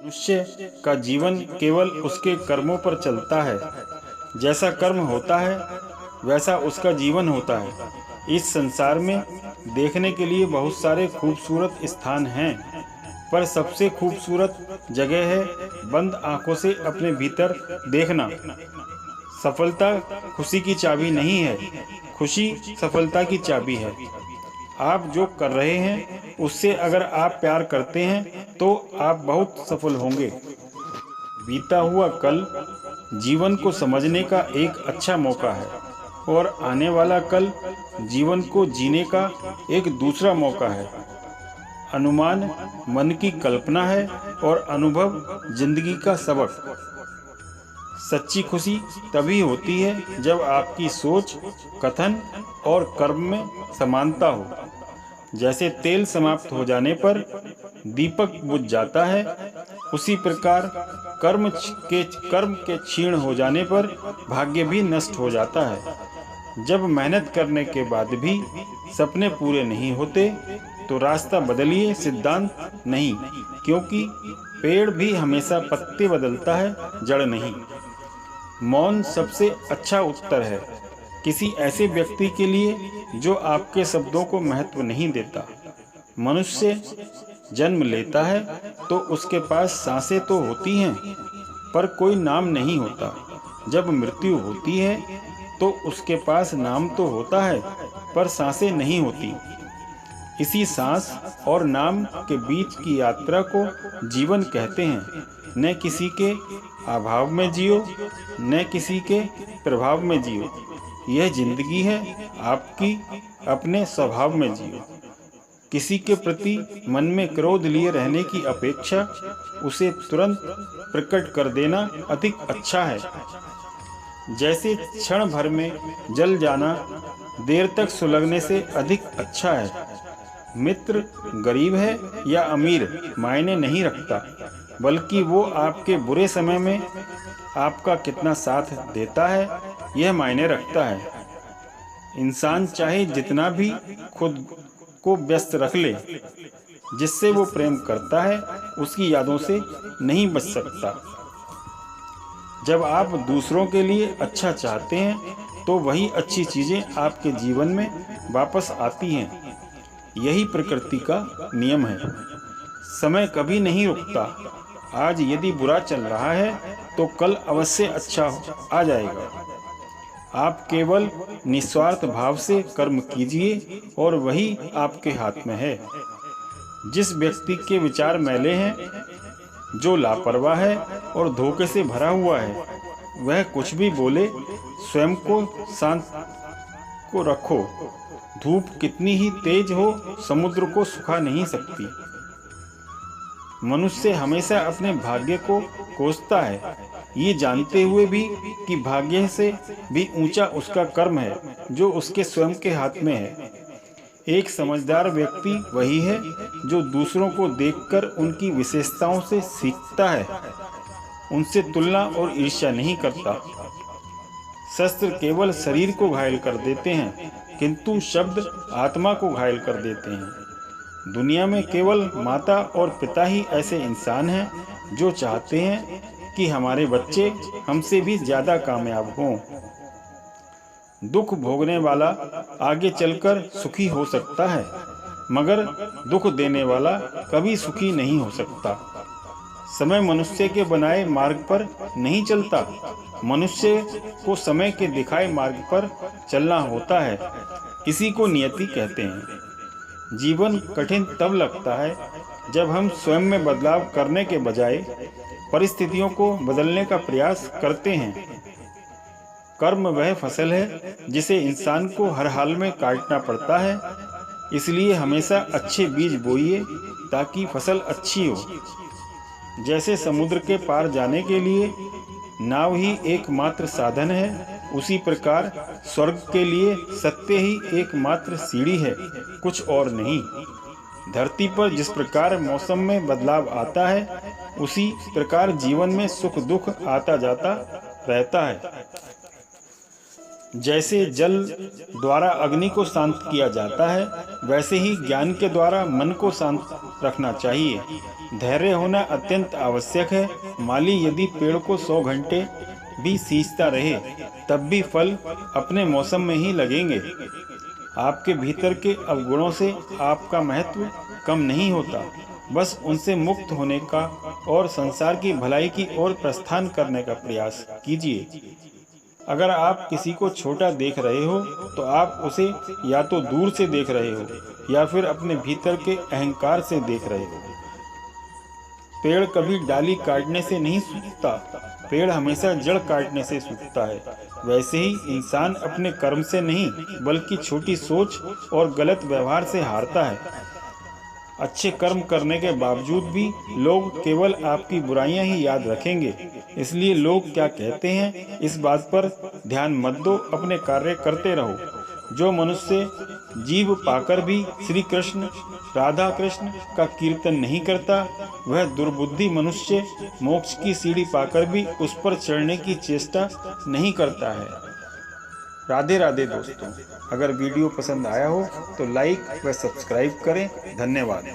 मनुष्य का जीवन केवल उसके कर्मों पर चलता है। जैसा कर्म होता है वैसा उसका जीवन होता है। इस संसार में देखने के लिए बहुत सारे खूबसूरत स्थान हैं, पर सबसे खूबसूरत जगह है बंद आंखों से अपने भीतर देखना। सफलता खुशी की चाबी नहीं है, खुशी सफलता की चाबी है। आप जो कर रहे हैं उससे अगर आप प्यार करते हैं तो आप बहुत सफल होंगे। बीता हुआ कल जीवन को समझने का एक अच्छा मौका है और आने वाला कल जीवन को जीने का एक दूसरा मौका है। अनुमान मन की कल्पना है और अनुभव जिंदगी का सबक। सच्ची खुशी तभी होती है जब आपकी सोच, कथन और कर्म में समानता हो। जैसे तेल समाप्त हो जाने पर दीपक बुझ जाता है, उसी प्रकार कर्म के क्षीण हो जाने पर भाग्य भी नष्ट हो जाता है। जब मेहनत करने के बाद भी सपने पूरे नहीं होते तो रास्ता बदलिए, सिद्धांत नहीं, क्योंकि पेड़ भी हमेशा पत्ते बदलता है, जड़ नहीं। मौन सबसे अच्छा उत्तर है किसी ऐसे व्यक्ति के लिए जो आपके शब्दों को महत्व नहीं देता। मनुष्य जन्म लेता है तो उसके पास सांसें तो होती हैं, पर कोई नाम नहीं होता। जब मृत्यु होती है तो उसके पास नाम तो होता है, पर सांसें नहीं होती। इसी सांस और नाम के बीच की यात्रा को जीवन कहते हैं। न किसी के अभाव में जियो, न किसी के प्रभाव में जियो। यह जिंदगी है आपकी, अपने स्वभाव में जियो। किसी के प्रति मन में क्रोध लिए रहने की अपेक्षा उसे तुरंत प्रकट कर देना अधिक अच्छा है। जैसे क्षण भर में जल जाना देर तक सुलगने से अधिक अच्छा है। मित्र गरीब है या अमीर मायने नहीं रखता, बल्कि वो आपके बुरे समय में आपका कितना साथ देता है यह मायने रखता है। इंसान चाहे जितना भी खुद को व्यस्त रख ले, जिससे वो प्रेम करता है उसकी यादों से नहीं बच सकता। जब आप दूसरों के लिए अच्छा चाहते हैं तो वही अच्छी चीजें आपके जीवन में वापस आती हैं। यही प्रकृति का नियम है। समय कभी नहीं रुकता। आज यदि बुरा चल रहा है तो कल अवश्य अच्छा आ जाएगा। आप केवल निस्वार्थ भाव से कर्म कीजिए और वही आपके हाथ में है। जिस व्यक्ति के विचार मैले हैं, जो लापरवाह है और धोखे से भरा हुआ है, वह कुछ भी बोले, स्वयं को शांत को रखो। धूप कितनी ही तेज हो, समुद्र को सुखा नहीं सकती। मनुष्य हमेशा अपने भाग्य को कोसता है, ये जानते हुए भी कि भाग्य से भी ऊंचा उसका कर्म है जो उसके स्वयं के हाथ में है। एक समझदार व्यक्ति वही है जो दूसरों को देखकर उनकी विशेषताओं से सीखता है, उनसे तुलना और ईर्ष्या नहीं करता। शस्त्र केवल शरीर को घायल कर देते हैं, किंतु शब्द आत्मा को घायल कर देते हैं। दुनिया में केवल माता और पिता ही ऐसे इंसान हैं जो चाहते हैं कि हमारे बच्चे हमसे भी ज्यादा कामयाब हों। दुख भोगने वाला आगे चलकर सुखी हो सकता है, मगर दुख देने वाला कभी सुखी नहीं हो सकता। समय मनुष्य के बनाए मार्ग पर नहीं चलता, मनुष्य को समय के दिखाए मार्ग पर चलना होता है। इसी को नियति कहते हैं। जीवन कठिन तब लगता है जब हम स्वयं में बदलाव करने के बजाय परिस्थितियों को बदलने का प्रयास करते हैं। कर्म वह फसल है जिसे इंसान को हर हाल में काटना पड़ता है, इसलिए हमेशा अच्छे बीज बोइए ताकि फसल अच्छी हो। जैसे समुद्र के पार जाने के लिए नाव ही एकमात्र साधन है, उसी प्रकार स्वर्ग के लिए सत्य ही एकमात्र सीढ़ी है, कुछ और नहीं। धरती पर जिस प्रकार मौसम में बदलाव आता है, उसी प्रकार जीवन में सुख दुख आता जाता रहता है। जैसे जल द्वारा अग्नि को शांत किया जाता है, वैसे ही ज्ञान के द्वारा मन को शांत रखना चाहिए। धैर्य होना अत्यंत आवश्यक है। माली यदि पेड़ को 100 घंटे भी सींचता रहे, तब भी फल अपने मौसम में ही लगेंगे। आपके भीतर के अवगुणों से आपका महत्व कम नहीं होता, बस उनसे मुक्त होने का और संसार की भलाई की ओर प्रस्थान करने का प्रयास कीजिए। अगर आप किसी को छोटा देख रहे हो, तो आप उसे या तो दूर से देख रहे हो या फिर अपने भीतर के अहंकार से देख रहे हो। पेड़ कभी डाली काटने से नहीं सूखता, पेड़ हमेशा जड़ काटने से सूखता है। वैसे ही इंसान अपने कर्म से नहीं, बल्कि छोटी सोच और गलत व्यवहार से हारता है। अच्छे कर्म करने के बावजूद भी लोग केवल आपकी बुराइयां ही याद रखेंगे। इसलिए लोग क्या कहते हैं, इस बात पर ध्यान मत दो, अपने कार्य करते रहो। जो मनुष्य जीव पाकर भी श्री कृष्ण राधा कृष्ण का कीर्तन नहीं करता, वह दुर्बुद्धि मनुष्य मोक्ष की सीढ़ी पाकर भी उस पर चढ़ने की चेष्टा नहीं करता है। राधे राधे दोस्तों, अगर वीडियो पसंद आया हो तो लाइक व सब्सक्राइब करें। धन्यवाद।